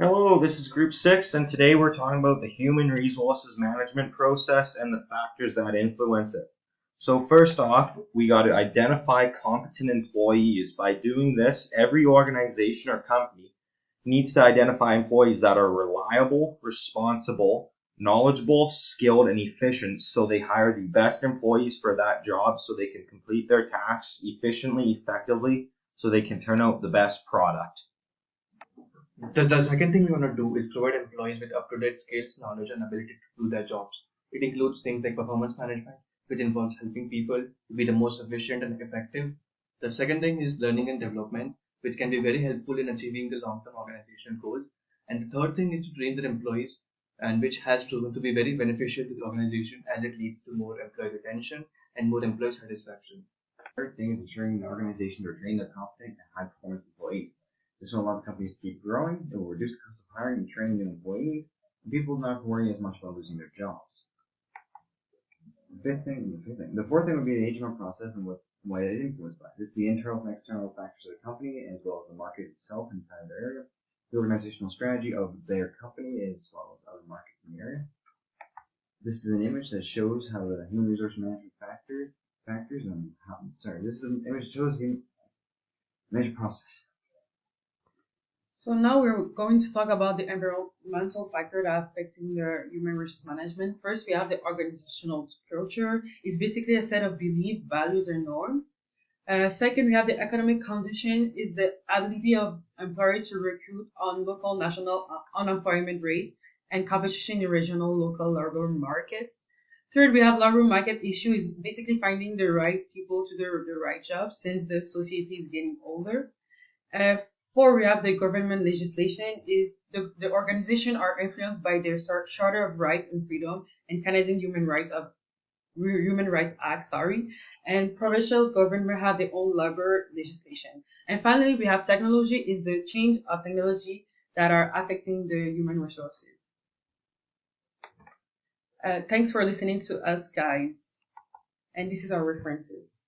Hello, this is Group 6, and today we're talking about the human resources management process and the factors that influence it. So, first off, we got to identify competent employees. By doing this, every organization or company needs to identify employees that are reliable, responsible, knowledgeable, skilled, and efficient so they hire the best employees for that job so they can complete their tasks efficiently, effectively, so they can turn out the best product. The second thing we want to do is provide employees with up-to-date skills, knowledge, and ability to do their jobs. It includes things like performance management, which involves helping people to be the most efficient and effective. The second thing is learning and development, which can be very helpful in achieving the long-term organizational goals. And the third thing is to train their employees, and which has proven to be very beneficial to the organization as it leads to more employee retention and more employee satisfaction. Third thing is ensuring the organization to retain their competent and high performance employees. This will allow the companies to keep growing, it will reduce the cost of hiring and training new employees, and people will not have to worry as much about losing their jobs. The fourth thing would be the HR process and what it is influenced by. This is the internal and external factors of the company, as well as the market itself inside of their area. The organizational strategy of their company, as well as other markets in the area. This is an image that shows how the human resource management factors and how. Sorry, this is an image that shows the management process. So now we're going to talk about the environmental factor that are affecting the human resource management. First, we have the organizational culture. It's basically a set of belief, values, and norms. Second, we have the economic condition is the ability of employers to recruit on local, national unemployment rates and competition in regional, local labor markets. Third, we have labor market issue is basically finding the right people to the right jobs since the society is getting older. Uh, Four, we have the government legislation is the organization are influenced by their Charter of Rights and Freedom and Canadian Human Rights Act, sorry, and provincial government have their own labor legislation. And finally, we have technology is the change of technology that are affecting the human resources. Thanks for listening to us, guys. And this is our references.